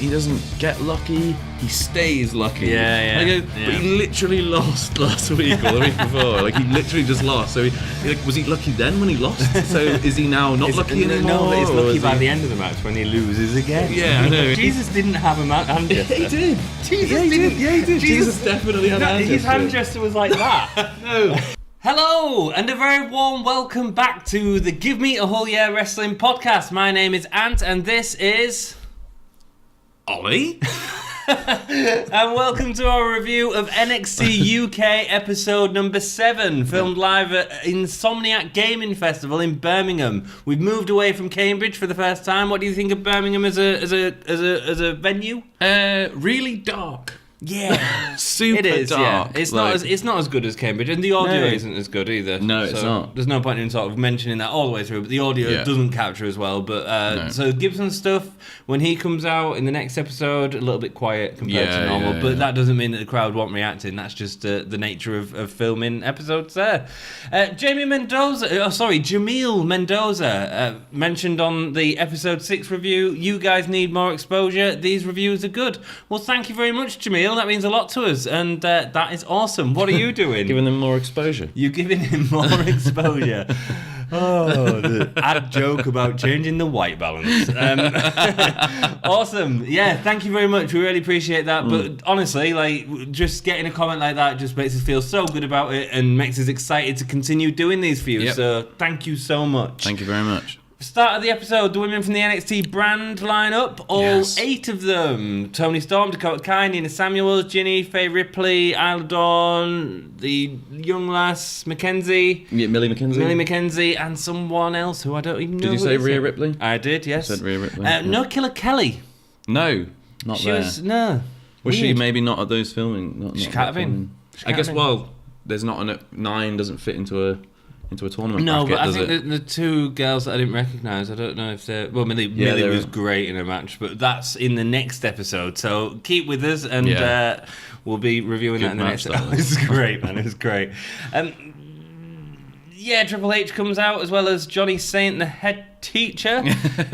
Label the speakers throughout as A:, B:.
A: he doesn't get lucky, he stays lucky.
B: Yeah.
A: But he literally lost last week or the week before. Like, he literally just lost. So was he lucky then when he lost? So is he now not lucky anymore?
B: No, but it's lucky by the end of the match when he loses again.
A: Yeah, I know.
B: Jesus didn't have a hand gesture.
A: He did.
B: Jesus didn't.
A: Yeah, he did. Jesus definitely had a hand gesture.
B: His hand gesture was like that.
A: No.
B: Hello, and a very warm welcome back to the Give Me a Whole Year Wrestling podcast. My name is Ant, and this is
A: Ollie.
B: And welcome to our review of NXT UK episode number 7, filmed live at Insomniac Gaming Festival in Birmingham. We've moved away from Cambridge for the first time. What do you think of Birmingham as a venue?
A: Really dark.
B: Yeah,
A: Super
B: it is,
A: dark.
B: Yeah. It's not as good as Cambridge, and the audio isn't as good either.
A: No, it's not.
B: There's no point in sort of mentioning that all the way through, but the audio doesn't capture as well. But so Gibson's stuff, when he comes out in the next episode, a little bit quiet compared to normal, but that doesn't mean that the crowd won't react in. That's just the nature of filming episodes there. Jamil Mendoza mentioned on the episode 6 review, you guys need more exposure. These reviews are good. Well, thank you very much, Jamil. That means a lot to us, and that is awesome. What are you doing?
A: Giving them more exposure.
B: You're giving him more exposure. Oh, the ad joke about changing the white balance. Awesome. Yeah, thank you very much. We really appreciate that. But honestly, like, just getting a comment like that just makes us feel so good about it and makes us excited to continue doing these for you.
A: Yep.
B: So thank you so much.
A: Thank you very much.
B: Start of the episode, the women from the NXT brand line up, all 8 of them. Toni Storm, Dakota Kai, Nina Samuels, Ginny, Faye Ripley, Isla Dawn, the young lass, Mackenzie.
A: Yeah, Millie Mackenzie,
B: and someone else who I don't even know.
A: Did you say Rhea Ripley?
B: I did, yes.
A: I said Rhea Ripley.
B: No Killer Kelly.
A: No, not
B: she
A: there. Was she
B: Weird.
A: maybe not at those filming? Not
B: She can't have been.
A: I guess, well, there's not a 9 doesn't fit into a tournament bracket,
B: but I think the 2 girls that I didn't recognise, I don't know if they're... Well, Millie was great in a match, but that's in the next episode, so keep with us, and we'll be reviewing that in the next episode. It was great, man, it was great. Triple H comes out, as well as Johnny Saint, the head teacher.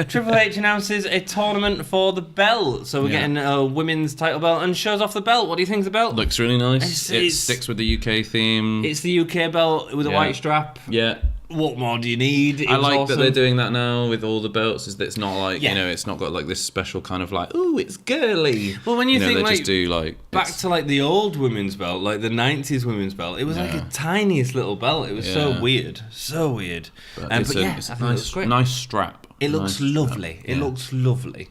B: Triple H announces a tournament for the belt, so we're getting a women's title belt, and shows off the belt. What do you think of the belt?
A: Looks really nice. It sticks with the UK theme.
B: It's the UK belt with a white strap.
A: Yeah.
B: What more do you need?
A: I like that they're doing that now with all the belts. Is that it's not like it's not got like this special kind of like, ooh, it's girly.
B: Well, when you think
A: they
B: like
A: just do like
B: back to like the old women's belt, like the 90s women's belt, it was like a tiniest little belt. It was so weird. But
A: it's a nice strap.
B: It looks lovely. It looks lovely.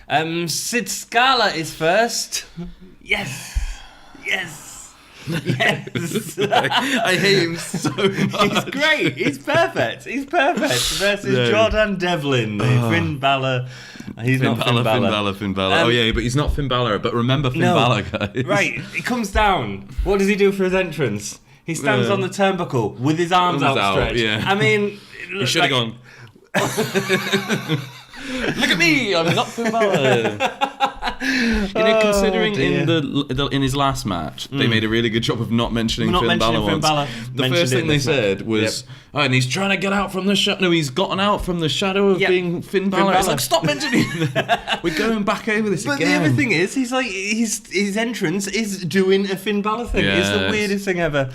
B: Sid Scala is first. Yes.
A: I hate him so much.
B: He's great. He's perfect. Versus Jordan Devlin, Finn Balor. He's not Finn Balor.
A: Finn Balor. But he's not Finn Balor. But remember Finn Balor, guys.
B: Right. He comes down. What does he do for his entrance? He stands on the turnbuckle with his arms outstretched.
A: I
B: mean,
A: he should have gone. Look at me, I'm not Finn Balor. Considering in his last match, they made a really good job of not mentioning Finn Balor once. The first thing they said was, and he's trying to get out from the shadow. No, he's gotten out from the shadow of being Finn Balor. It's like, stop mentioning that. We're going back over this again.
B: But the other thing is, he's like, his entrance is doing a Finn Balor thing. It's the weirdest thing ever.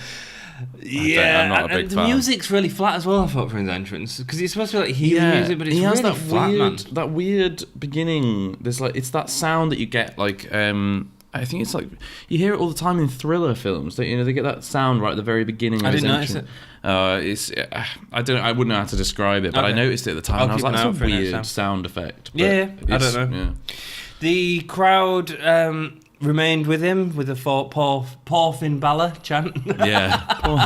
A: I'm not a big
B: fan. The music's really flat as well, I thought, for his entrance, because he's supposed to be like healing music, but it's really
A: that
B: flat,
A: weird,
B: man.
A: That weird beginning. There's like, it's that sound that you get like I think it's like you hear it all the time in thriller films. They get that sound right at the very beginning.
B: I didn't notice it.
A: I don't. I wouldn't know how to describe it, but I noticed it at the time. And I was like, that's a weird sound effect.
B: I don't know. Yeah. The crowd remained with him with a poor Finn Balor chant. Poor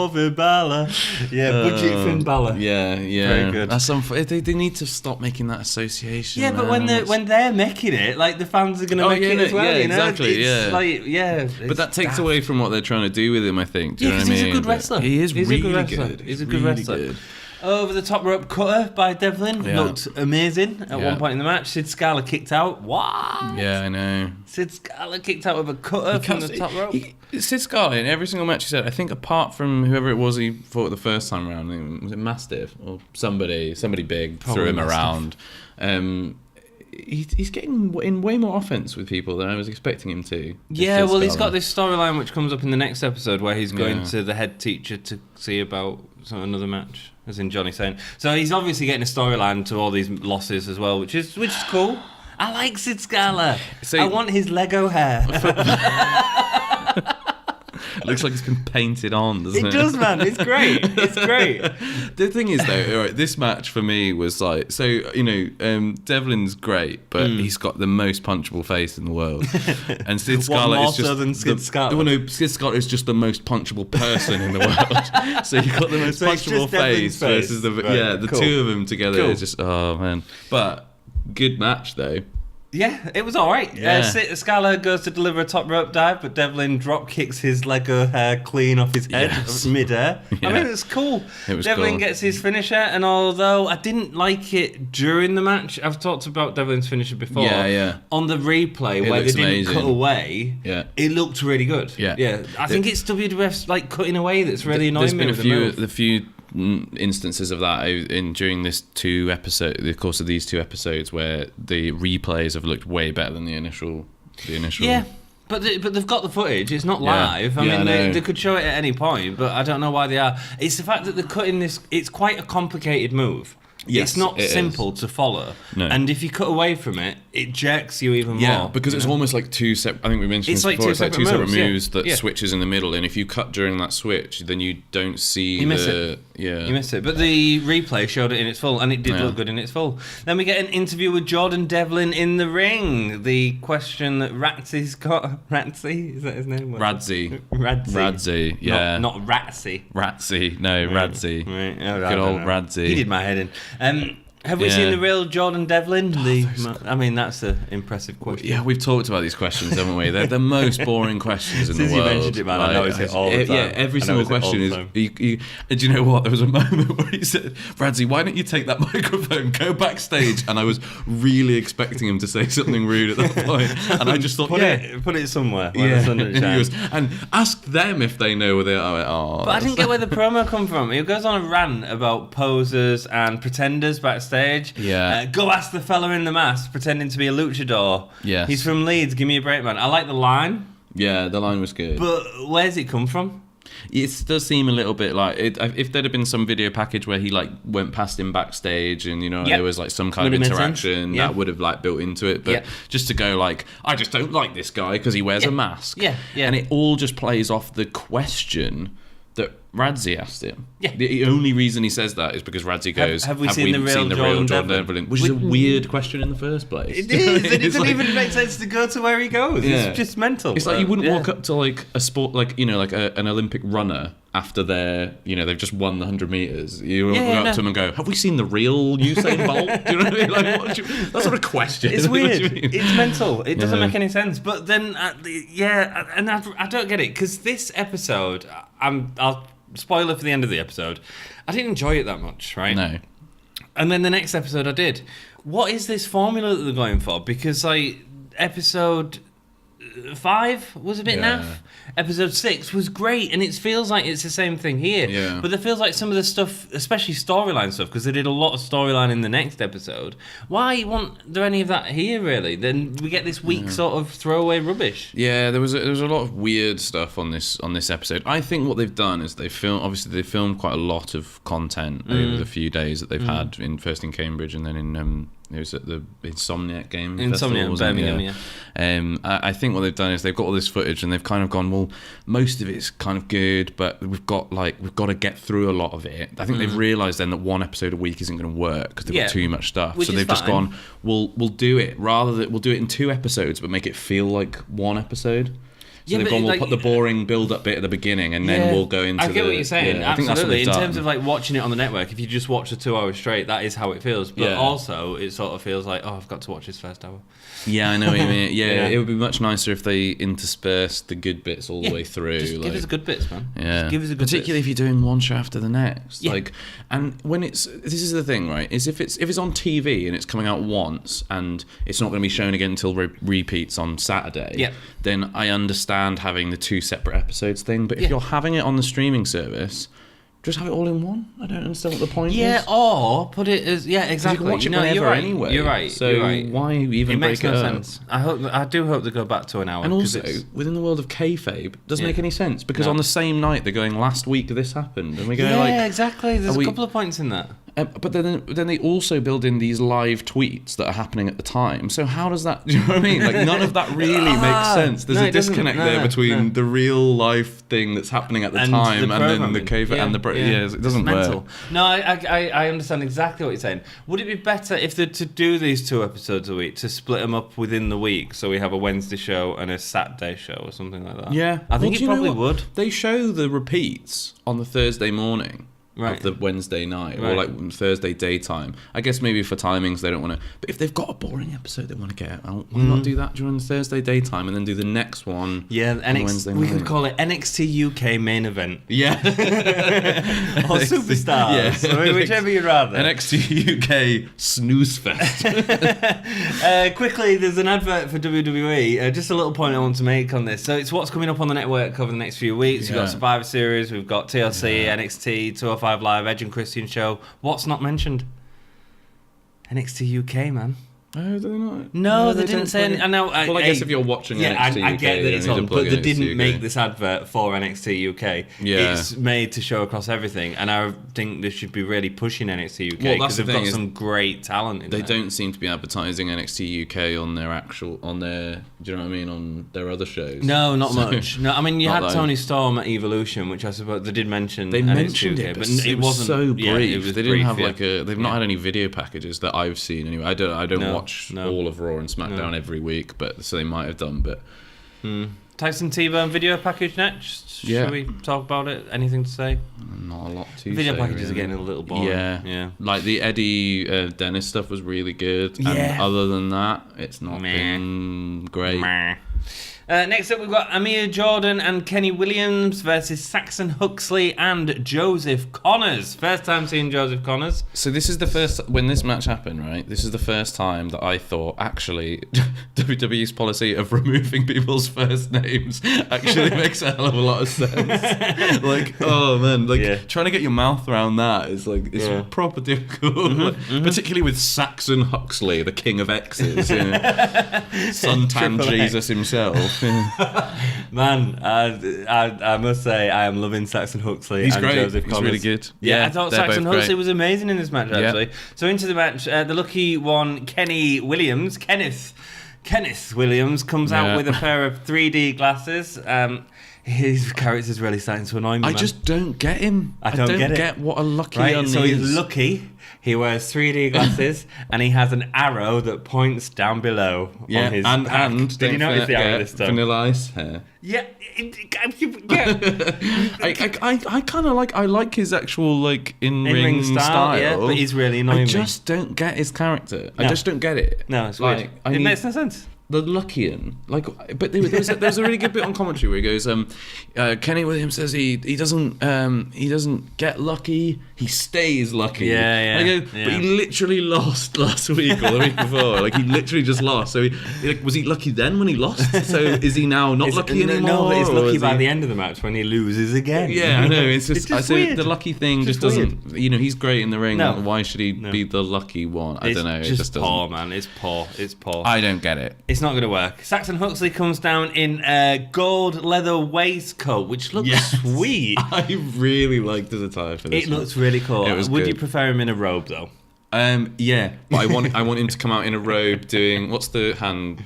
B: Finn Balor. Yeah, budget Finn Balor.
A: Yeah.
B: Very good.
A: That's they need to stop making that association.
B: Yeah, but when they're making it, like, the fans are going to make it as well.
A: Yeah,
B: you know?
A: exactly.
B: But
A: that takes away from what they're trying to do with him, I think. Do you know what I mean?
B: He's a good wrestler.
A: He is really
B: good. He's a good wrestler. Over the top rope cutter by Devlin looked amazing at one point in the match. Sid Scala kicked out. What?
A: Yeah, I know.
B: Sid Scala kicked out with a cutter from the top rope.
A: Sid Scala, in every single match he said, I think apart from whoever it was he fought the first time around, was it Mastiff or somebody big, probably threw him Mastiff. Around. he's getting in way more offense with people than I was expecting him to.
B: Yeah, well, he's got this storyline which comes up in the next episode where he's going to the head teacher to see about another match, as in Johnny saying. So he's obviously getting a storyline to all these losses as well, which is cool. I like Sid Scala. So, I want his Lego hair.
A: Looks like it's been painted on, doesn't it?
B: It does, man. It's great. It's great.
A: The thing is, though, right, this match for me was like, so, you know, Devlin's great, but he's got the most punchable face in the world. And Sid Scala is just...
B: than Sid Scala?
A: Well, no, Sid Scala is just the most punchable person in the world. So you've got the most punchable face versus the... Right, yeah, the two of them together is just... Oh, man. But good match, though.
B: Yeah, it was all right. Yeah. Scala goes to deliver a top rope dive, but Devlin drop kicks his Lego hair clean off his head mid-air. Yeah. I mean, it's cool. Devlin gets his finisher, and although I didn't like it during the match, I've talked about Devlin's finisher before.
A: Yeah.
B: On the replay where they didn't cut away, it looked really good.
A: Yeah.
B: I think it's WWF's like cutting away that's really annoying me.
A: There's been a few instances of that during the course of these 2 episodes where the replays have looked way better than the initial.
B: Yeah, but they've got the footage. It's not live. I mean, they could show it at any point, but I don't know why they are. It's the fact that they're cutting this. It's quite a complicated move. Yes, it's not simple to follow. No. And if you cut away from it, it jerks you even more.
A: Yeah, because it's almost like two separate... I think we mentioned this before. It's like two separate moves that switches in the middle. And if you cut during that switch, then you don't see
B: You miss it. But the replay showed it in its full, and it did look good in its full. Then we get an interview with Jordan Devlin in the ring. The question that Ratsy's got... Ratsy? Is that his name?
A: Radsy, yeah.
B: Not Ratsy.
A: Ratsy, no, Radsy.
B: Right.
A: Good old Radsy.
B: He did my head in. Have we seen the real Jordan Devlin? I mean, that's an impressive question.
A: Yeah, we've talked about these questions, haven't we? They're the most boring questions in the world.
B: Since you mentioned it, man, I notice it all the time.
A: Yeah, every single question is... Do you know what? There was a moment where he said, Radsy, why don't you take that microphone, go backstage? And I was really expecting him to say something rude at that point. And I just thought,
B: put it somewhere.
A: And ask them if they know where they are.
B: But I didn't get where the promo come from. He goes on a rant about posers and pretenders backstage.
A: Yeah.
B: Go ask the fella in the mask pretending to be a luchador.
A: Yes.
B: He's from Leeds. Give me a break, man. I like the line.
A: Yeah, the line was good.
B: But where's it come from?
A: It does seem a little bit like if there'd have been some video package where he like went past him backstage and there was like some kind of interaction that would have like built into it. But just to go like, I just don't like this guy because he wears a mask.
B: Yeah.
A: And it all just plays off the question that Radsy asked him.
B: Yeah.
A: The only reason he says that is because Radsy goes,
B: have we seen the real Jordan Devlin?
A: Which is a weird question in the first place.
B: It is. It doesn't even make sense to go to where he goes. Yeah. It's just mental.
A: It's like you wouldn't walk up to like a sport, like, like an Olympic runner after they've just won the 100 meters. You walk up to them and go, have we seen the real Usain Bolt? Do you know what I mean? Like, that sort of question.
B: It's weird. It's mental. It doesn't make any sense. But then, and I don't get it, because this episode, I'll spoiler for the end of the episode, I didn't enjoy it that much, right?
A: No.
B: And then the next episode I did. What is this formula that they're going for? Because episode 5 was a bit naff. Episode 6 was great, and it feels like it's the same thing here.
A: Yeah.
B: But it feels like some of the stuff, especially storyline stuff, because they did a lot of storyline in the next episode. Why wasn't there any of that here, really? Then we get this weak sort of throwaway rubbish.
A: Yeah, there was a lot of weird stuff on this episode. I think what they've done is they filmed quite a lot of content over the few days that they've had first in Cambridge and then in it was at the Insomniac game.
B: Insomniac, Birmingham,
A: I think what they've done is they've got all this footage and they've kind of gone, well, most of it's kind of good, but we've got to get through a lot of it. I think they've realised then that one episode a week isn't going to work because they've got too much stuff. So they've just gone, we'll do it we'll do it in 2 episodes, but make it feel like one episode. So they've gone, we'll put the boring build-up bit at the beginning and then we'll go into
B: I get what you're saying.
A: Yeah,
B: absolutely. In terms of like watching it on the network, if you just watch the 2 hours straight, that is how it feels. But also, it sort of feels like, I've got to watch this first hour.
A: Yeah, I know what you mean. Yeah, it would be much nicer if they interspersed the good bits all the way through.
B: Just give us the good bits, man.
A: Yeah.
B: Just give us the good
A: Particularly
B: bits.
A: if you're doing one show after the next. Yeah. And when this is the thing, right? Is if it's on TV and it's coming out once and it's not going to be shown again until repeats on Saturday, then I understand having the 2 separate episodes thing. But if you're having it on the streaming service, Just have it all in one. I don't understand what the point is.
B: Yeah, or put it as exactly.
A: You can watch it whenever
B: you're right.
A: anyway.
B: You're right.
A: So
B: you're right.
A: why even
B: it makes
A: break
B: no
A: it up?
B: sense. I do hope they go back to an hour.
A: And also, within the world of kayfabe, it doesn't make any sense because on the same night they're going, last week this happened, and we go
B: exactly. There's a couple of points in that.
A: But then they also build in these live tweets that are happening at the time. So how does that? Do you know what I mean? Like none of that really makes sense. There's a disconnect there between the real life thing that's happening at the time and then the cave and the it doesn't work.
B: No, I understand exactly what you're saying. Would it be better if they're to do these 2 episodes a week to split them up within the week, so we have a Wednesday show and a Saturday show or something like that?
A: Yeah,
B: I think it probably would.
A: They show the repeats on the Thursday morning. Of the Wednesday night or like Thursday daytime. I guess maybe for timings they don't want to. But if they've got a boring episode they want to get out, why not do that during the Thursday daytime and then do the next one?
B: Yeah, Wednesday night. We could call it NXT UK main event.
A: Yeah,
B: or Superstars. Yeah, I mean, whichever you'd rather.
A: NXT UK snooze fest.
B: Quickly, there's an advert for WWE. Just a little point I want to make on this. So it's what's coming up on the network over the next few weeks. We've got Survivor Series. We've got TLC, NXT, 205 Live, Edge and Christian show. What's not mentioned? NXT UK, man.
A: Oh, they're not.
B: No, they didn't say anything.
A: I guess if you're watching NXT UK,
B: I get that it's on, but they didn't
A: UK.
B: make this advert for NXT UK.
A: Yeah.
B: It's made to show across everything, and I think they should be really pushing NXT UK because they've got some great talent in there.
A: They don't seem to be advertising NXT UK on their do you know what I mean, on their other shows.
B: No, not much. No, I mean, you had Tony Storm at Evolution, which I suppose they did mention.
A: They mentioned
B: UK,
A: it, but it wasn't so brief.
B: Yeah,
A: they didn't have they've not had any video packages that I've seen anyway. I don't watch all of Raw and SmackDown every week, but so they might have done. But
B: Tyson T-Bone video package next. Should we talk about it? Anything to say?
A: Not a lot to
B: video
A: say.
B: Packages are getting a little boring.
A: Yeah. Like the Eddie Dennis stuff was really good. Yeah. And other than that, it's not been great.
B: Next up, we've got Amir Jordan and Kenny Williams versus Saxon Huxley and Joseph Connors. First time seeing Joseph Connors.
A: So this is the first, when this match happened, right? This is the first time that I thought, actually, WWE's policy of removing people's first names actually makes a hell of a lot of sense. Like, oh man, trying to get your mouth around that is like, it's proper difficult. Particularly with Saxon Huxley, the king of X's, suntan Jesus himself.
B: Man, I must say I am loving Saxon Huxley.
A: He's
B: and
A: great.
B: Joseph
A: He's
B: Connors.
A: really good.
B: I thought Saxon Huxley was amazing in this match actually. So into the match, the lucky one, Kenneth Williams comes out with a pair of 3D glasses. His character's really starting to annoy me.
A: I just don't get him.
B: I don't get
A: what a lucky
B: one
A: is.
B: So he's lucky. He wears 3D glasses and he has an arrow that points down below on his back.
A: And
B: did you notice the arrow this time?
A: Vanilla Ice hair.
B: Yeah.
A: I kind of like his actual in-ring style.
B: Yeah, but he's really annoying.
A: I just don't get his character. No. I just don't get it.
B: No, it's weird. It makes no sense.
A: The Luckian, but there's a really good bit on commentary where he goes, Kenny Williams says he doesn't get lucky, he stays lucky.
B: Yeah.
A: And I go, but he literally lost last week or the week before. Like he literally just lost. So was he lucky then when he lost? So is he now not lucky anymore?
B: No, but he's lucky by the end of the match when he loses again.
A: Yeah, I know. It's just
B: weird.
A: The lucky thing just doesn't. He's great in the ring. No. Why should he be the lucky one? I don't know.
B: It's just poor, man. It's poor.
A: I don't get it.
B: It's not going to work. Saxon Huxley comes down in a gold leather waistcoat, which looks sweet.
A: I really liked the attire for this.
B: It looks really cool.
A: Would
B: good. You prefer him in a robe though?
A: Yeah, but I want him to come out in a robe doing what's the hand?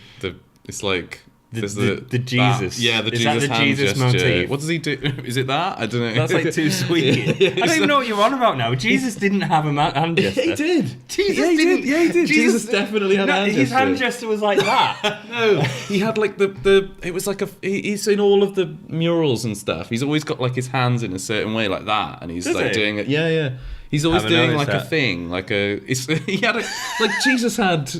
A: It's like.
B: The Jesus.
A: The
B: Is
A: Jesus
B: that the
A: hand
B: Jesus
A: gesture.
B: motif?
A: What does he do? Is it that? I don't know.
B: That's like too sweet. I don't even know what you're on about now. Jesus didn't have a hand gesture.
A: He did.
B: Jesus didn't.
A: Yeah, he did. Jesus definitely had a hand gesture.
B: His hand gesture was like that.
A: No, he had like it was like he's in all of the murals and stuff. He's always got like his hands in a certain way like that, and he's doing it. Yeah. He's always doing like a thing, he had Jesus had,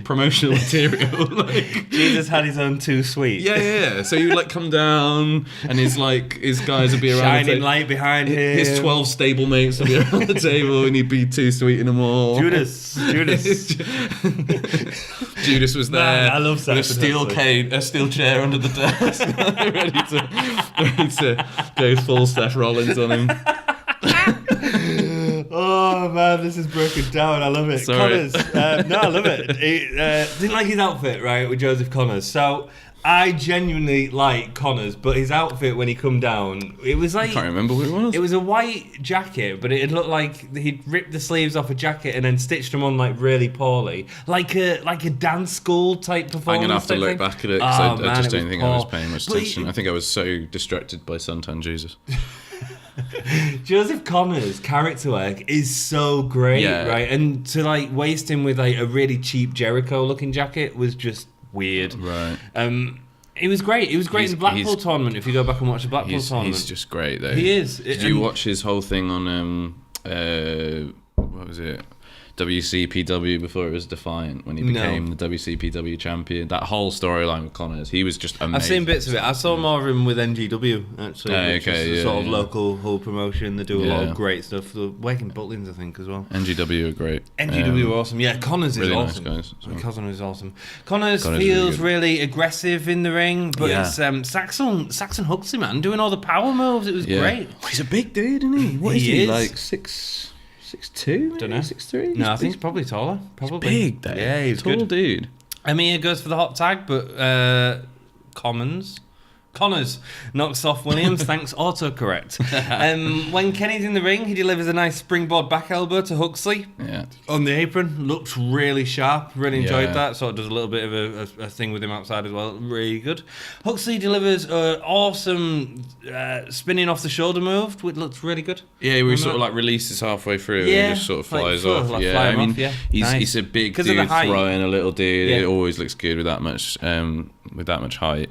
A: promotional material.
B: Jesus had his own too sweet.
A: Yeah. So he would like come down, and his guys would be around.
B: Shining light behind him.
A: His 12 stablemates would be around the table, and he'd be too sweet in them all.
B: Judas.
A: Judas was there.
B: Man, I love that.
A: With a steel chair under the desk, ready to go full Seth Rollins on him.
B: Oh man, this is broken down. I love it.
A: Sorry.
B: Connors. No, I love it. Didn't like his outfit, right, with Joseph Connors. So I genuinely like Connors, but his outfit when he come down, it was like...
A: I can't remember what it was.
B: It was a white jacket, but it looked like he'd ripped the sleeves off a jacket and then stitched them on like really poorly. Like a dance school type performance.
A: I'm going to have to look back at it because I just don't think I was
B: poor.
A: paying much attention. I think I was so distracted by Suntan Jesus.
B: Joseph Connors' character work is so great, right? And to like waste him with like a really cheap Jericho looking jacket was just weird.
A: Right.
B: It was great. It was great in the Blackpool tournament. If you go back and watch the Blackpool tournament,
A: he's just great though.
B: He is.
A: Did you watch his whole thing on what was it? WCPW before it was Defiant when he became the WCPW champion. That whole storyline with Connors, he was just amazing.
B: I've seen bits of it. I saw more of him with NGW actually, which is a sort of local whole promotion. They do a lot of great stuff. The Waking Butlins, I think, as well.
A: NGW are great.
B: NGW are awesome. Yeah, Connors
A: really
B: is awesome.
A: Nice guys.
B: Connors is awesome. Connors feels really aggressive in the ring, but it's Saxon Huxley, man, doing all the power moves. It was great.
A: Oh, he's a big dude, isn't he? What is he? Like 6'2"?
B: Don't know.
A: 6'3"?
B: No, I think he's probably taller. Probably.
A: He's big, though.
B: Yeah, he's
A: tall
B: good.
A: Dude.
B: Amir goes for the hot tag, but Connors knocks off Williams. Thanks, autocorrect. When Kenny's in the ring, he delivers a nice springboard back elbow to Huxley.
A: Yeah.
B: On the apron, looks really sharp. Really enjoyed that. Sort of does a little bit of a thing with him outside as well. Really good. Huxley delivers an awesome spinning off the shoulder move, which looks really good.
A: Yeah, where he sort of like releases halfway through and just sort of flies off.
B: Like I mean,
A: he's a big dude throwing a little dude. It always looks good with that much height.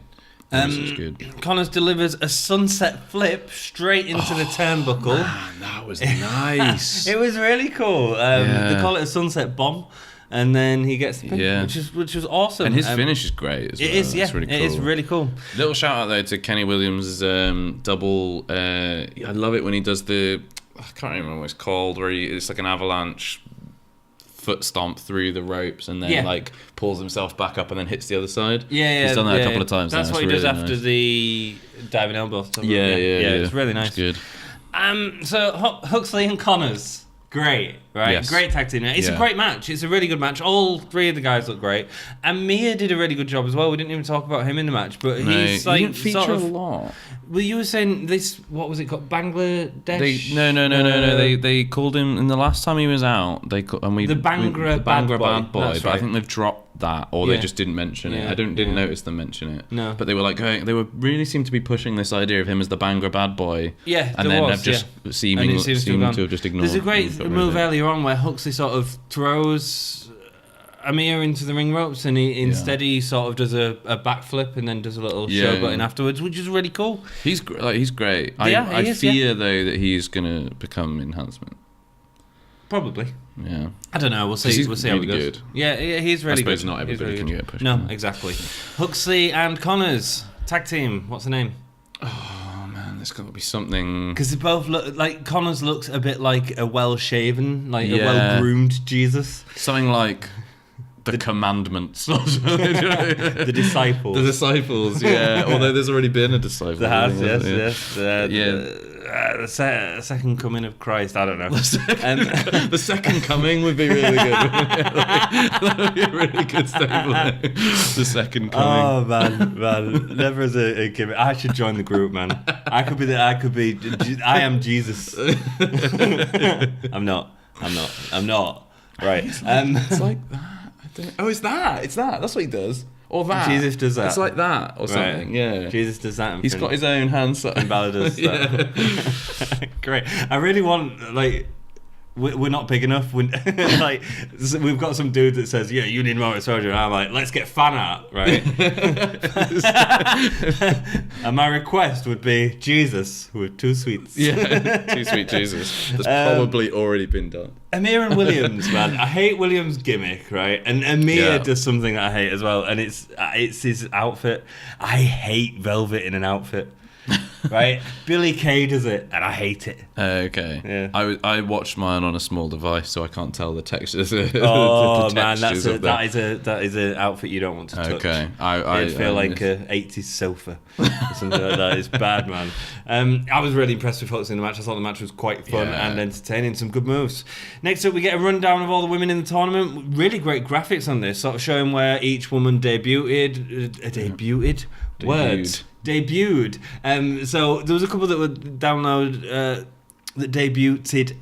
B: Connors delivers a sunset flip straight into the turnbuckle.
A: Man, that was nice.
B: It was really cool. They call it a sunset bomb, and then he gets the pin, which was awesome.
A: And his finish is great as well. It is, really cool.
B: It is really cool.
A: Little shout out though to Kenny Williams' double. I love it when he does I can't remember what it's called, where it's like an avalanche foot stomp through the ropes and then like pulls himself back up and then hits the other side. He's done that a couple of times.
B: That's what he does after the diving elbow.
A: Yeah,
B: it's really nice.
A: It's good.
B: So Huxley and Connors. Great, right? Yes. Great tag team. It's a great match. It's a really good match. All three of the guys look great. And Mia did a really good job as well. We didn't even talk about him in the match, but he's like...
A: He didn't feature a lot.
B: Well, you were saying this... What was it called? Bangladesh?
A: No. They called him... In the last time he was out, they called...
B: The Bangra Bad Boy.
A: That's right. I think they've dropped that, or they just didn't mention it. I didn't notice them mention it.
B: No.
A: But they were like they were really seemed to be pushing this idea of him as the Bangra Bad Boy.
B: Yeah,
A: and then they've just seemed to have just ignored.
B: There's a great move earlier on where Huxley sort of throws Amir into the ring ropes, and he sort of does a backflip and then does a little showboating afterwards, which is really cool.
A: He's great. I fear though that he's gonna become Enhancement.
B: Probably.
A: Yeah.
B: I don't know. We'll see. We'll see how it goes.
A: Good.
B: Yeah, he's really good.
A: I suppose not everybody can get pushed.
B: No, exactly. Huxley and Connors tag team. What's the name?
A: Oh man, there's got to be something.
B: Because they both look like Connors looks a bit like a well-shaven, like a well-groomed Jesus.
A: Something like the Commandments.
B: The Disciples.
A: The Disciples. Yeah. Although there's already been a disciple.
B: There has. Yes. The second coming of Christ. I don't know.
A: The second coming would be really good. That would be a really good statement. The second coming.
B: Oh man, never as a gimmick. I should join the group, man. I am Jesus. I'm not. Right.
A: It's like that. It's that. That's what he does. Or that.
B: Jesus does that.
A: It's like that or something, yeah.
B: Jesus does that.
A: He's got his own hand sign.
B: And Balor does that. Great. I really want, like, we're not big enough. We've got some dude that says, you need more exposure. And I'm like, let's get fan art, right? And my request would be Jesus with 2 sweets.
A: Yeah, 2 sweet Jesus. That's probably already been done.
B: Amir and Williams, man. I hate Williams' gimmick, right? And Amir does something that I hate as well, and it's his outfit. I hate velvet in an outfit. right? Billy Kay does it, and I hate it.
A: Okay.
B: Yeah.
A: I watched mine on a small device, so I can't tell the textures.
B: Oh man, that is an outfit you don't want to touch.
A: Okay.
B: It'd feel like a 80s sofa or something like that. It's bad, man. I was really impressed with Fox in the match. I thought the match was quite fun and entertaining. Some good moves. Next up, we get a rundown of all the women in the tournament. Really great graphics on this, sort of showing where each woman debuted. So there was a couple that were download that debuted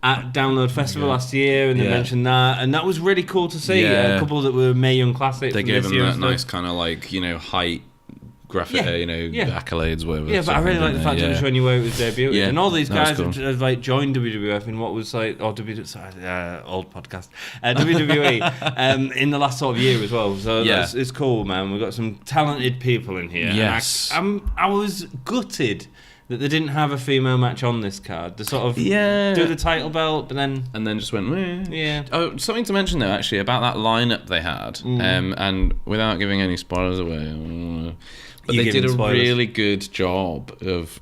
B: at Download Festival last year, and they mentioned that, and that was really cool to see. A couple that were Mae Young classics.
A: They gave them that nice kind of like, height graphic, accolades, whatever.
B: Yeah, but I really like the fact that it was showing you where it was debuted.
A: Yeah,
B: and all these guys
A: cool.
B: have like joined WWF in what was like, old podcast, WWE, in the last sort of year as well. So it's cool, man. We've got some talented people in here.
A: Yes.
B: I was gutted that they didn't have a female match on this card. They sort of do the title belt, but then...
A: And then just went, Oh, something to mention, though, actually, about that lineup they had, and without giving any spoilers away... But they did a really good job of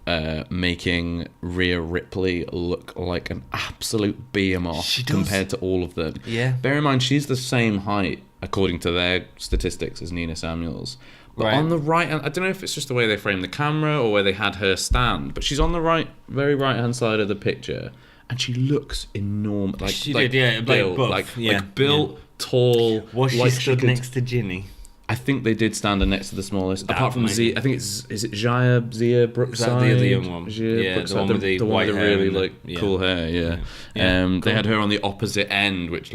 A: making Rhea Ripley look like an absolute behemoth compared to all of them.
B: Yeah.
A: Bear in mind, she's the same height, according to their statistics, as Nina Samuels. But on the right, I don't know if it's just the way they framed the camera or where they had her stand, but she's on the very right-hand side of the picture, and she looks enormous. Like,
B: she did, buff.
A: Built, tall.
B: Was she stood next to Ginny?
A: I think they did stand her next to the smallest. Apart from Z, I think is it Zia Brookside?
B: Is that the young one?
A: Zia
B: the one with the
A: one
B: white
A: with the
B: hair
A: really cool hair.
B: Cool.
A: They had her on the opposite end, which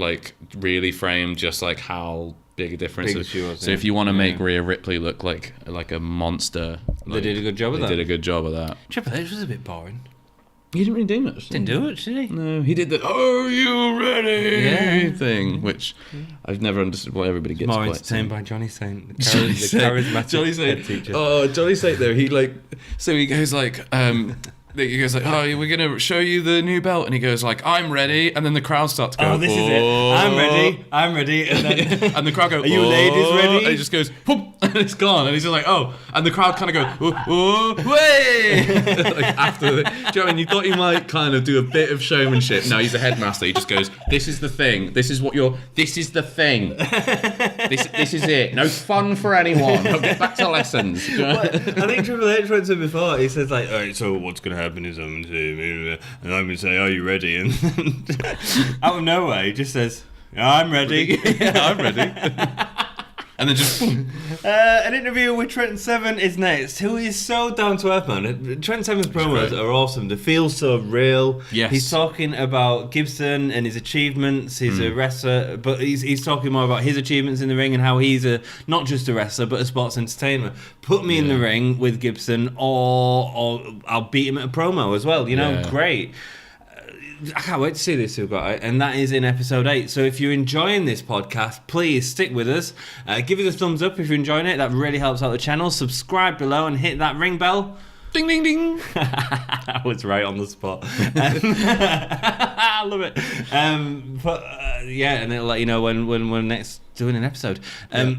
A: really framed just how big a difference. So if you want to make Rhea Ripley look like a monster,
B: they did a good job of that.
A: They did a good job of that.
B: Triple H was a bit boring.
A: He didn't really do much.
B: Didn't do much, did he?
A: No, he did the "Are you ready?" thing, which I've never understood why everybody gets.
B: More entertained by Johnny Saint, the charismatic
A: Johnny Saint
B: teacher.
A: Oh, Johnny Saint though, he goes "Oh, we're gonna show you the new belt," and he goes "I'm ready," and then the crowd starts to go,
B: "Oh, this is it! I'm ready," and then
A: and the crowd go,
B: "Are you ladies ready?"
A: And he just goes, "Whoop," and it's gone, and he's just like, "Oh," and the crowd kind of go, "Oh, way!" After, do you know what I mean? You thought he might kind of do a bit of showmanship. No, he's a headmaster. He just goes, "This is the thing. This is the thing. This is it. No fun for anyone. I'll get back to lessons."
B: I think Triple H went to him before. He says all right, so what's going to happen is I'm going to say, "Are you ready?" And out of nowhere, he just says, "I'm ready."
A: I'm ready. And then just
B: an interview with Trent Seven is next, who is so down to earth, man. Trent Seven's promos are awesome. They feel so real.
A: Yes.
B: He's talking about Gibson and his achievements. He's a wrestler, but he's talking more about his achievements in the ring and how he's not just a wrestler but a sports entertainer. Put me in the ring with Gibson, or I'll beat him at a promo as well. Great. I can't wait to see this, and that is in episode 8. So if you're enjoying this podcast, please stick with us. Give us a thumbs up if you're enjoying it. That really helps out the channel. Subscribe below and hit that ring bell.
A: Ding, ding, ding.
B: I was right on the spot. I love it. And it'll let you know when we're next doing an episode.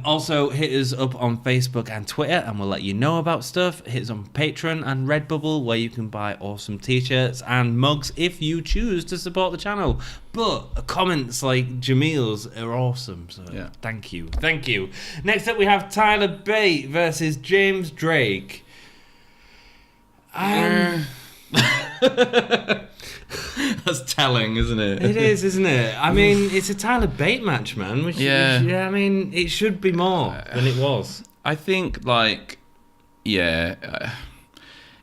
B: Also, hit us up on Facebook and Twitter, and we'll let you know about stuff. Hit us on Patreon and Redbubble, where you can buy awesome t-shirts and mugs if you choose to support the channel. But comments like Jamil's are awesome, so thank you. Next up, we have Tyler Bate versus James Drake.
A: That's telling, isn't it?
B: It is, isn't it? I mean, it's a Tyler Bate match, man. I mean, it should be more than it was.
A: I think, it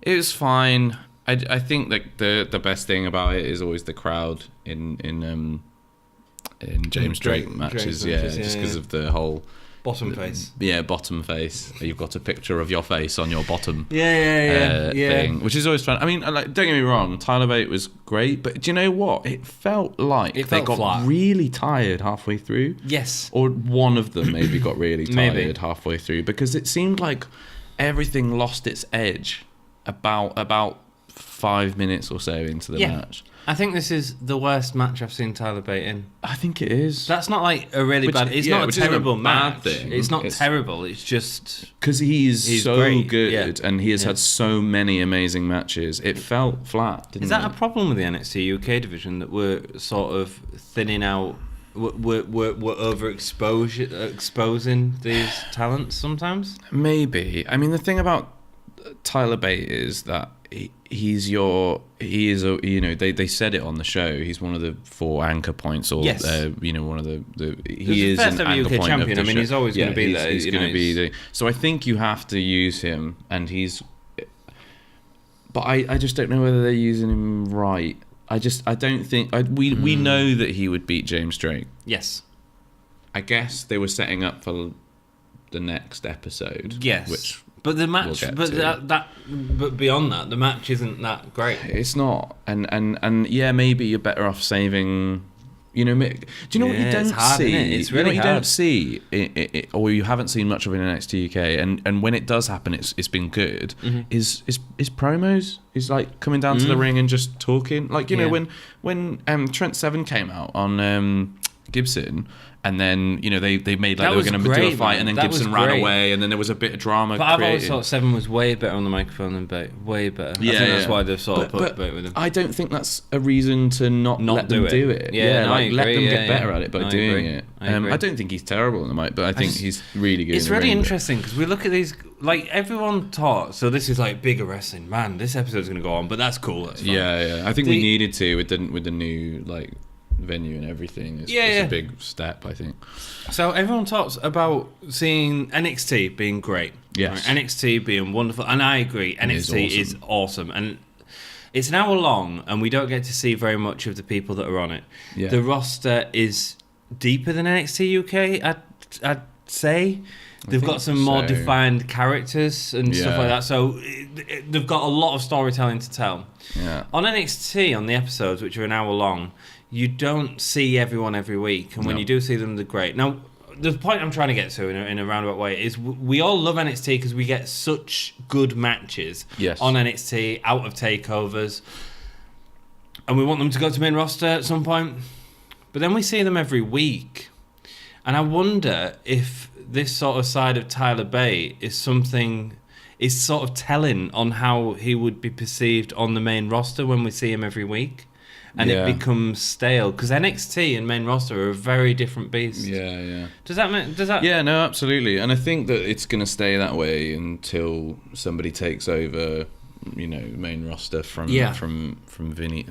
A: was fine. I think that the best thing about it is always the crowd in James Drake matches. Just because of the whole.
B: Bottom face.
A: Yeah, bottom face. You've got a picture of your face on your bottom.
B: Thing,
A: which is always fun. I mean, don't get me wrong, Tyler Bate was great, but do you know what? It felt like they got flat. Really tired halfway through.
B: Yes.
A: Or one of them maybe got really tired halfway through, because it seemed like everything lost its edge about 5 minutes or so into the match.
B: I think this is the worst match I've seen Tyler Bate in.
A: I think it is.
B: That's not like a really bad... It's not a terrible match. It's not terrible. It's just...
A: Because he's so great. Good and he has had so many amazing matches. It felt flat, didn't it?
B: Is that a problem with the NXT UK division, that we're sort of thinning out... We're exposing these talents sometimes?
A: Maybe. I mean, the thing about Tyler Bate is that they said it on the show. He's one of the 4 anchor points, or one of the he is an anchor point
B: champion. I mean, he's always going to be there.
A: He's going to be so I think you have to use him, but I just don't know whether they're using him right. I don't think we know that he would beat James Drake.
B: Yes,
A: I guess they were setting up for the next episode.
B: Yes, but the match, but beyond that, the match isn't that great.
A: It's not, and yeah, maybe you're better off saving. Do you know what you don't see?
B: It's really
A: hard.
B: You
A: don't see it, or you haven't seen much of it in NXT UK, and when it does happen, it's been good. Is promos? Is like coming down to the ring and just talking. Like when Trent Seven came out on Gibson. And then, they made like they were going to do a fight, and then Gibson ran away, and then there was a bit of drama.
B: But I've always thought Seven was way better on the microphone than Bate. Way better. I think that's why they've sort of put Bate with him.
A: I don't think that's a reason to not let them do it. Let them get better at it by doing it. I don't think he's terrible on the mic, but I think he's really good.
B: It's really interesting because we look at these, like everyone taught. So this is like bigger wrestling. Man, this episode's going to go on, but that's cool. That's fine.
A: Yeah. I think we needed to with the new like venue and everything. It's a big step, I think.
B: So everyone talks about seeing NXT being great.
A: Yes.
B: Right? NXT being wonderful, and I agree. NXT is awesome, and it's an hour long, and we don't get to see very much of the people that are on it. Yeah. The roster is deeper than NXT UK, I'd say. They've got some more defined characters and stuff like that, so they've got a lot of storytelling to tell.
A: Yeah.
B: On NXT, on the episodes, which are an hour long, you don't see everyone every week, and when you do see them, they're great. Now, the point I'm trying to get to in a roundabout way is we all love NXT because we get such good matches on NXT, out of takeovers, and we want them to go to main roster at some point. But then we see them every week, and I wonder if this sort of side of Tyler Bate is sort of telling on how he would be perceived on the main roster when we see him every week. And it becomes stale because NXT and main roster are a very different beast.
A: Yeah.
B: Does that?
A: Yeah, no, absolutely. And I think that it's going to stay that way until somebody takes over, main roster from Vinny.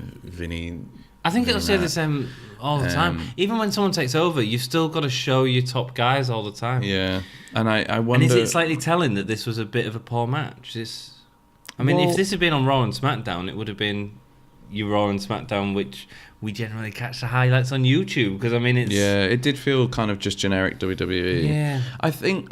B: I think it'll stay the same all the time. Even when someone takes over, you've still got to show your top guys all the time.
A: Yeah, and I wonder.
B: And is it slightly telling that this was a bit of a poor match? If this had been on Raw and SmackDown, it would have been your Raw and SmackDown, which we generally catch the highlights on YouTube because
A: it did feel kind of just generic WWE.
B: Yeah,
A: I think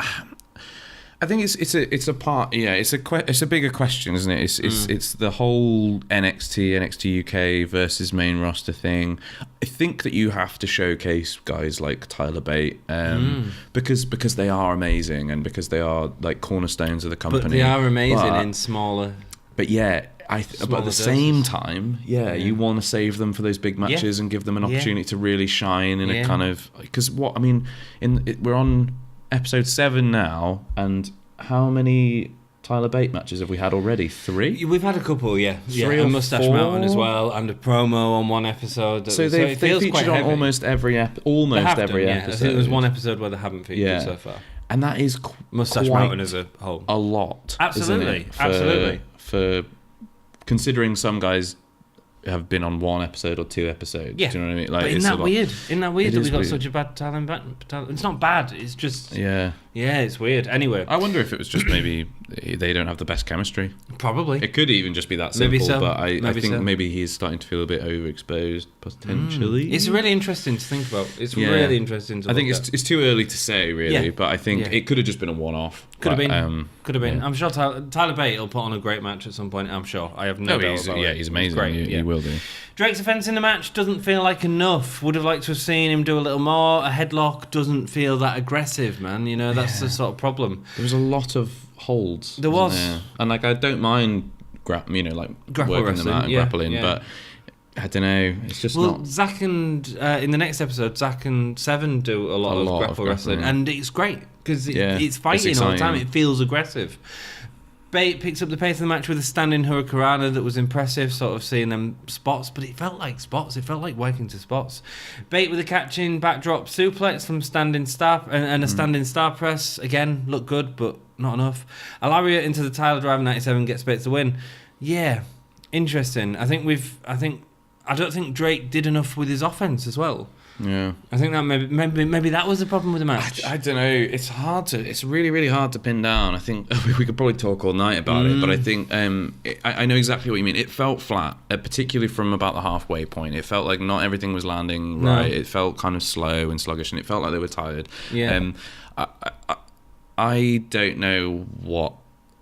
A: it's a part. Yeah, it's a bigger question, isn't it? It's the whole NXT UK versus main roster thing. I think that you have to showcase guys like Tyler Bate because they are amazing and because they are like cornerstones of the company.
B: But they are amazing in smaller.
A: But but at the same time, you want to save them for those big matches and give them an opportunity to really shine in a kind of... Because we're on episode 7 now, and how many Tyler Bate matches have we had already? 3?
B: We've had a couple, 3 a Mustache 4? Mountain as well, and a promo on one episode.
A: So they've featured on almost every episode.
B: I think there's one episode where they haven't featured so far.
A: And that is
B: Mustache Mountain as a whole.
A: A lot.
B: Absolutely. Absolutely.
A: For considering some guys have been on 1 episode or 2 episodes. Yeah. Do you know what I mean? Like,
B: but isn't that weird that we got such a bad talent? It's not bad. It's just... Yeah, it's weird. Anyway.
A: I wonder if it was just maybe they don't have the best chemistry.
B: Probably.
A: It could even just be that simple. Maybe so. But I think maybe he's starting to feel a bit overexposed, potentially.
B: It's really interesting to think about. It's really interesting to
A: I think it's too early to say, really. But I think it could have just been a one-off.
B: Could have been. Yeah. I'm sure Tyler Bate will put on a great match at some point. I'm sure. I have no doubt about it.
A: Yeah, he's amazing. He will do.
B: Drake's offense in the match doesn't feel like enough. Would have liked to have seen him do a little more. A headlock doesn't feel that aggressive, man. That's the sort of problem.
A: There was a lot of holds.
B: There was.
A: There? And I don't mind working them out and
B: yeah,
A: grappling,
B: yeah.
A: but I don't know. It's just
B: not. Zach and in the next episode, Zach and Seven do a lot of grapple wrestling, and it's great because it's fighting all the time. It feels aggressive. Bate picks up the pace of the match with a standing hurricanrana that was impressive, sort of seeing them spots, but it felt like spots. It felt like working to spots. Bate with a catching backdrop suplex from standing star and a standing star press. Again, looked good, but not enough. A lariat into the Tyler Driver 97 gets Bate to win. Yeah, interesting. I don't think Drake did enough with his offense as well.
A: Yeah,
B: I think that maybe that was the problem with the match.
A: I don't know. It's really, really hard to pin down. I think we could probably talk all night about it, but I think I know exactly what you mean. It felt flat, particularly from about the halfway point. It felt like not everything was landing right. It felt kind of slow and sluggish, and it felt like they were tired.
B: Yeah.
A: I don't know what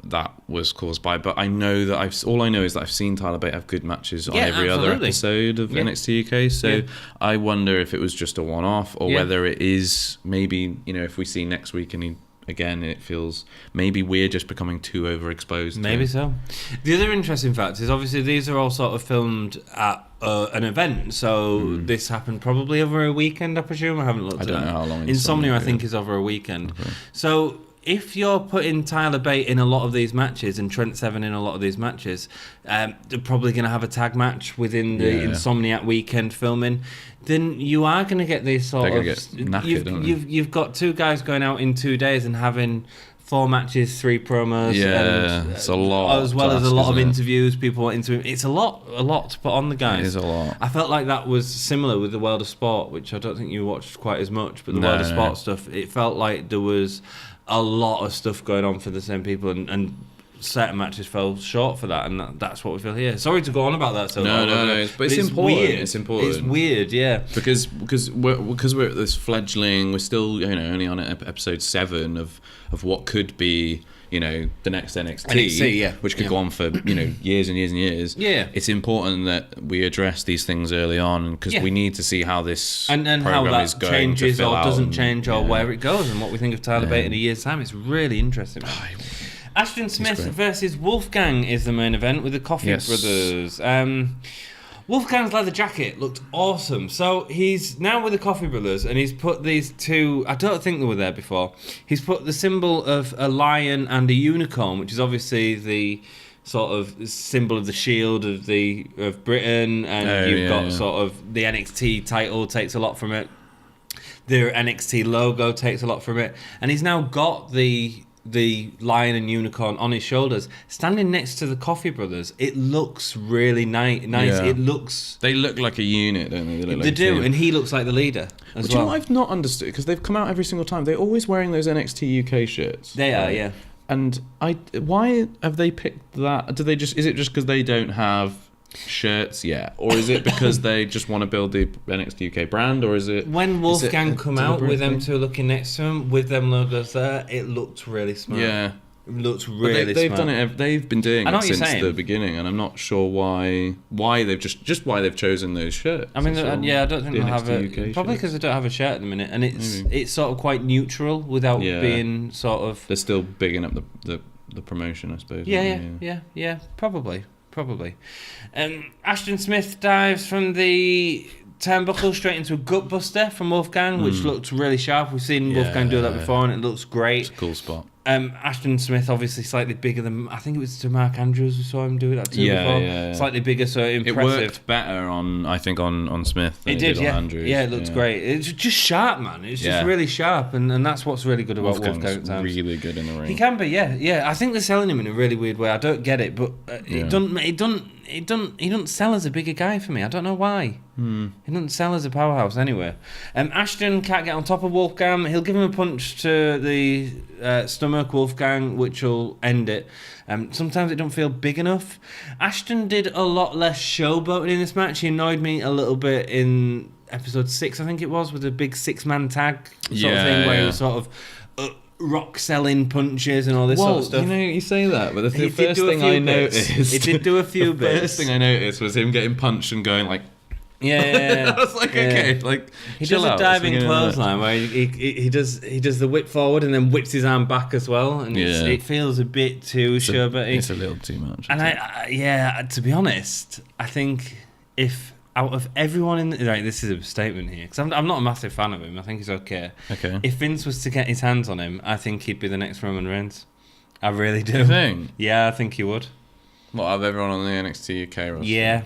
A: that was caused by, but I know that all I know is that I've seen Tyler Bate have good matches on every other episode of NXT UK, so I wonder if it was just a one-off or whether it is maybe, if we see next week and it feels maybe we're just becoming too overexposed.
B: Maybe so. The other interesting fact is obviously these are all sort of filmed at an event, so this happened probably over a weekend, I presume. I haven't looked at it.
A: I don't know how long
B: Insomnia I think is over a weekend. Okay. So if you're putting Tyler Bate in a lot of these matches and Trent Seven in a lot of these matches, they're probably going to have a tag match within the Insomniac weekend filming, then you are going to get these sort of...
A: Get knackered,
B: you've got two guys going out in 2 days and having 4 matches, 3 promos.
A: Yeah,
B: and,
A: it's a lot.
B: As well as a lot of interviews, people wanting to... It's a lot to put on the guys.
A: It is a lot.
B: I felt like that was similar with the World of Sport, which I don't think you watched quite as much, but the World of Sport stuff, it felt like there was a lot of stuff going on for the same people, and certain matches fell short for that, and that's what we feel here. Sorry to go on about that so long.
A: No, but it's important.
B: Weird.
A: It's important.
B: It's weird, yeah.
A: Because we're at this fledgling, we're still only on episode 7 of what could be the next NXT, which could go on for years and years and years.
B: Yeah,
A: it's important that we address these things early on because we need to see how this
B: and how that changes or doesn't change or where it goes and what we think of Tyler Bate in a year's time. It's really interesting. Ashton Smith versus Wolfgang is the main event with the Coffey Brothers. Wolfgang's leather jacket looked awesome. So he's now with the Coffey Brothers and he's put these two... I don't think they were there before. He's put the symbol of a lion and a unicorn, which is obviously the sort of symbol of the shield of Britain, and you've got sort of the NXT title takes a lot from it. The NXT logo takes a lot from it. And he's now got the lion and unicorn on his shoulders, standing next to the Coffey Brothers. It looks really nice.
A: Yeah.
B: They
A: look like a unit, don't they?
B: They do, and he looks like the leader as well.
A: Do you know what I've not understood? Because they've come out every single time. They're always wearing those NXT UK shirts.
B: They are, yeah.
A: And why have they picked that? Is it just because they don't have shirts yet, or is it because they just want to build the NXT UK brand, or is it
B: when Wolfgang come out with them two looking next to him with them logos there? It looked really smart.
A: Yeah,
B: it looked really
A: they've
B: smart.
A: done it. They've been doing it since the beginning, and I'm not sure why they've why they've chosen those shirts.
B: I mean, I don't think they'll have it. Probably because they don't have a shirt at the minute, and it's sort of quite neutral without being sort of.
A: They're still bigging up the promotion, I suppose.
B: Yeah, probably. Ashton Smith dives from the turnbuckle straight into a gutbuster from Wolfgang, which looked really sharp. We've seen Wolfgang do that before, and it looks great.
A: It's a cool spot.
B: Ashton Smith obviously slightly bigger than, I think it was to Mark Andrews we saw him do that too before. Yeah. Slightly bigger, so impressive.
A: It worked better on Smith than it did on Andrews.
B: Yeah, it looked great. It's just sharp, man. It's just really sharp, and that's what's really good about Wolfgang at times.
A: Really good in the ring.
B: He can be, yeah. I think they're selling him in a really weird way. I don't get it, but he doesn't sell as a bigger guy for me. I don't know why. He doesn't sell as a powerhouse anyway. Ashton can't get on top of Wolfgang. He'll give him a punch to the stomach, Wolfgang, which will end it. Sometimes it don't feel big enough. Ashton did a lot less showboating in this match. He annoyed me a little bit in episode 6, I think it was, with a big 6-man tag sort of thing where he was sort of rock selling punches and all this sort of stuff.
A: You say that, but the first thing I noticed...
B: He did do a few bits.
A: The first thing I noticed was him getting punched and going like...
B: Yeah.
A: I was like, okay, like
B: he does a diving clothesline where he does the whip forward and then whips his arm back as well, and it feels a bit too showboaty.
A: It's a little too much.
B: And to be honest, I think if out of everyone in this is a statement here because I'm not a massive fan of him. I think he's okay.
A: Okay.
B: If Vince was to get his hands on him, I think he'd be the next Roman Reigns. I really do.
A: You think?
B: Yeah, I think he would.
A: What, of everyone on the NXT UK roster?
B: Yeah.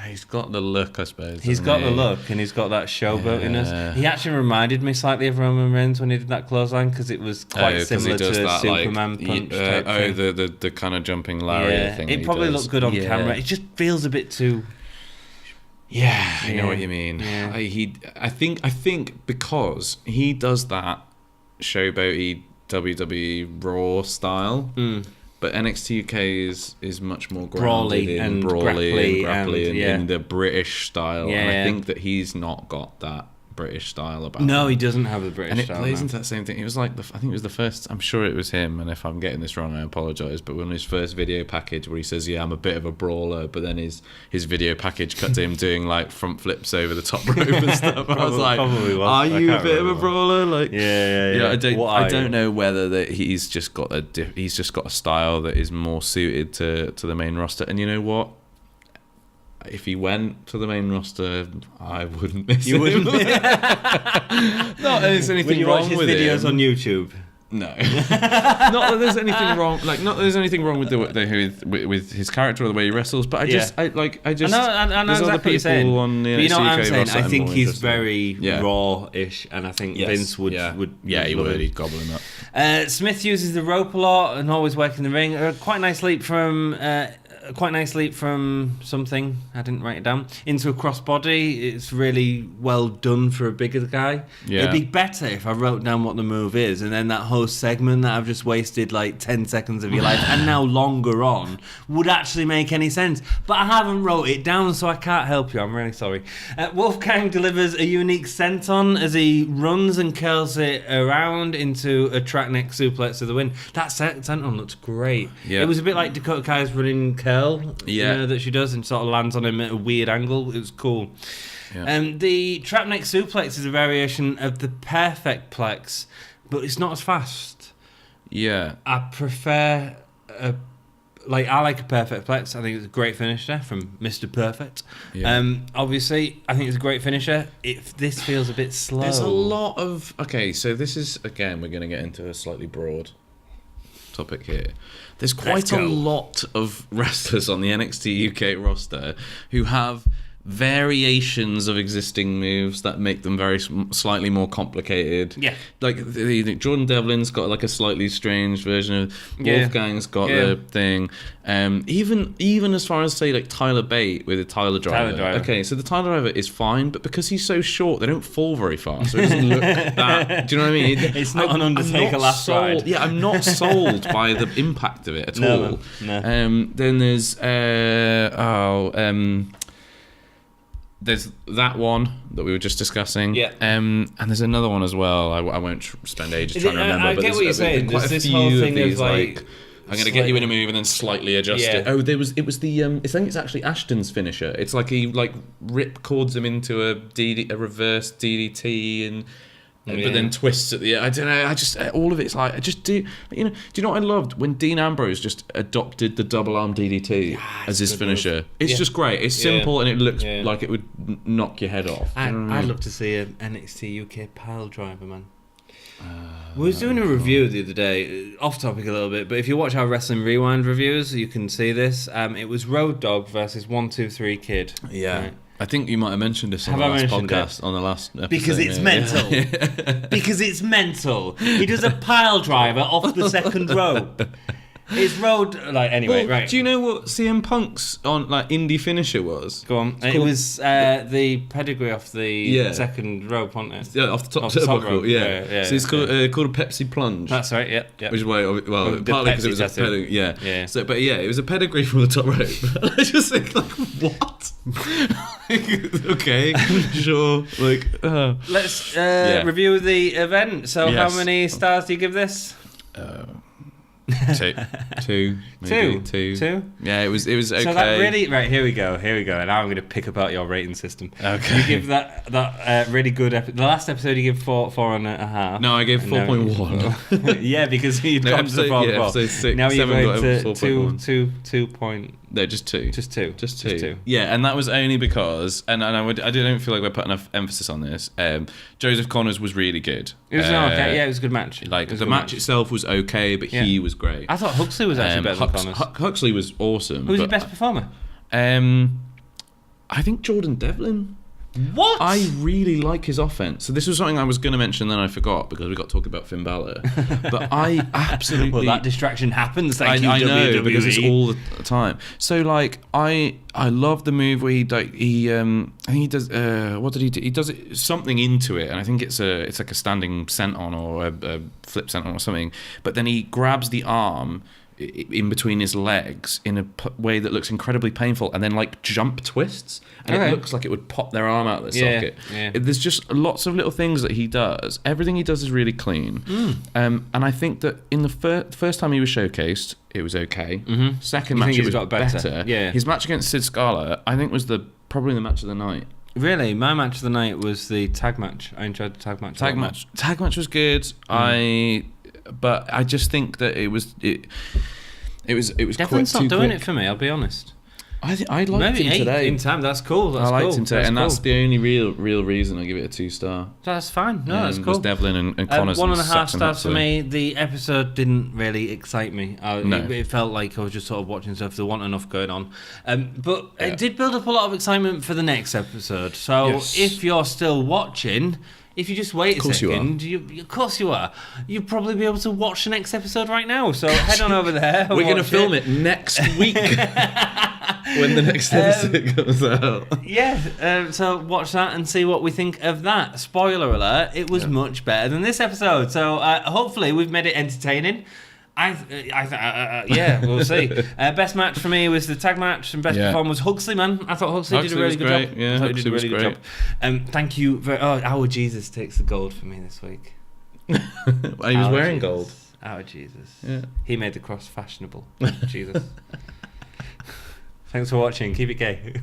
A: He's got the look, I suppose.
B: He's got the look, and he's got that showboatiness. Yeah. He actually reminded me slightly of Roman Reigns when he did that clothesline because it was quite similar to that, Superman punch type thing.
A: The kind of jumping lariat thing.
B: It probably looked good on camera. It just feels a bit too.
A: Yeah, I know what you mean.
B: Yeah.
A: I think because he does that showboaty WWE Raw style. But NXT UK is much more grounded in brawly and in the British style. And I think that he's not got that British style about him.
B: No, he doesn't have the British style.
A: And it plays into that same thing. It was like, I think it was the first, I'm sure it was him, and if I'm getting this wrong, I apologise, but when his first video package where he says, yeah, I'm a bit of a brawler, but then his video package cut to him doing like front flips over the top rope and stuff. I was like, are you a bit of a brawler? Like,
B: yeah.
A: I don't know whether that he's just got a style that is more suited to the main roster. And you know what? If he went to the main roster, I wouldn't miss him.
B: You wouldn't?
A: Not that there's anything wrong with him.
B: Would you watch his videos on YouTube?
A: No. Not that there's anything wrong. Like, not that there's anything wrong with his character or the way he wrestles. But I know
B: there's
A: other
B: exactly
A: people on the
B: NXT UK
A: roster.
B: I'm saying? I think he's very raw-ish, and I think Vince would.
A: He would. He'd gobble him up.
B: Smith uses the rope a lot and always working the ring. Quite nice leap from something, I didn't write it down, into a crossbody. It's really well done for a bigger guy. Yeah. It'd be better if I wrote down what the move is, and then that whole segment that I've just wasted like 10 seconds of your life and now longer on would actually make any sense. But I haven't wrote it down, so I can't help you. I'm really sorry. Wolfgang delivers a unique senton as he runs and curls it around into a track neck suplex to the win. That senton looked great. Yeah. It was a bit like Dakota Kai's running curl that she does and sort of lands on him at a weird angle. It was cool. The trap neck suplex is a variation of the perfect plex, but it's not as fast. I prefer I like a perfect plex. I think it's a great finisher from Mr. Perfect. Obviously I think it's a great finisher. This feels a bit slow.
A: There's a lot of so this is, again, we're going to get into a slightly broad topic here. There's quite a lot of wrestlers on the NXT UK roster who have variations of existing moves that make them very slightly more complicated. Like Jordan Devlin's got like a slightly strange version of Wolfgang's got the thing. Even as far as, say, like Tyler Bate with a Tyler Driver. Okay, so the Tyler Driver is fine, but because he's so short, they don't fall very far, so it doesn't look that. Do you know what I mean?
B: It's not an Undertaker last ride.
A: Yeah, I'm not sold by the impact of it at all. No. Then there's that one that we were just discussing. And there's another one as well. I won't spend ages trying to remember.
B: I get what you're saying. There's this whole thing of like
A: I'm going to get you in a move and then slightly adjust it. Oh, it was the I think it's actually Ashton's finisher. It's like he rip cords him into a reverse DDT and but then twists at the. I don't know. I just all of it's like I just do. Do you know what I loved when Dean Ambrose just adopted the double arm DDT as his finisher? Move. It's just great. It's simple and it looks like it would knock your head off.
B: I'd love to see an NXT UK pile driver, man. We was doing a review the other day, off topic a little bit, but if you watch our Wrestling Rewind reviews, you can see this. It was Road Dogg versus 123 Kid.
A: Yeah. Right? I think you might have mentioned this on the last podcast, on the last episode.
B: Because it's mental. Because it's mental. He does a pile driver off the second rope. It's road right.
A: Do you know what CM Punk's indie finisher was?
B: Go on. It was the pedigree off the second rope, wasn't it?
A: Yeah, off the top rope. Yeah. So it's called a Pepsi plunge.
B: That's right. Yeah.
A: Which is why, partly because it was a pedigree. Yeah. So, but it was a pedigree from the top rope. I just think what? Okay, sure.
B: Let's review the event. So, how many stars do you give this?
A: Two. Yeah, it was okay.
B: So that really, right, here we go, and now I'm going to pick apart your rating system.
A: Okay.
B: You give that really good the last episode you give 4.5.
A: No, I gave 4.1.
B: Yeah, because you'd gone to 4.4.
A: Episode 6,
B: now you're going to
A: 2 point. No, just two.
B: Just two.
A: Yeah, and that was only because, and I don't feel like we're putting enough emphasis on this. Joseph Connors was really good.
B: It was okay. Yeah, it was a good match.
A: Like the match itself was okay, but he was great.
B: I thought Huxley was actually better than Connors.
A: Huxley was awesome.
B: Who was your best performer?
A: I think Jordan Devlin.
B: What?
A: I really like his offense. So this was something I was going to mention, then I forgot because we got talking about Finn Balor. But I absolutely...
B: Well, that distraction happens.
A: I know, WWE. Because it's all the time. So, like, I love the move where I think he does... what did he do? He does something into it, and I think it's like a standing senton or a flip senton or something. But then he grabs the arm in between his legs in a way that looks incredibly painful, and then like jump twists, and it looks like it would pop their arm out of the socket. There's just lots of little things that he does. Everything he does is really clean. And I think that in the first time he was showcased, it was okay. Second match, it was better.
B: Yeah.
A: His match against Sid Scala, I think, was probably the match of the night.
B: Really, my match of the night was the tag match. I enjoyed the tag match.
A: Tag match was good. But I just think that it was
B: Devlin's not doing it for me, I'll be honest.
A: I liked him today.
B: In time, that's cool.
A: I liked him today, and that's the only real reason I give it a 2-star.
B: That's fine. No, that's cool.
A: Was Devlin and Connors.
B: 1.5 stars for me. The episode didn't really excite me. It felt like I was just sort of watching stuff. There wasn't enough going on, but it did build up a lot of excitement for the next episode. So if you're still watching. If you just wait a second, of course you are. You'll probably be able to watch the next episode right now. So head on over there.
A: We're going to film it next week when the next episode comes out.
B: Yeah, so watch that and see what we think of that. Spoiler alert, it was much better than this episode. So hopefully we've made it entertaining. Yeah, we'll see. Best match for me was the tag match, and best performer was Huxley, man. I thought Huxley did a really good job.
A: Yeah,
B: he did a really good job. Thank you very... Our Jesus takes the gold for me this week.
A: He was wearing gold.
B: Our Jesus.
A: Yeah.
B: He made the cross fashionable. Jesus. Thanks for watching. Keep it gay.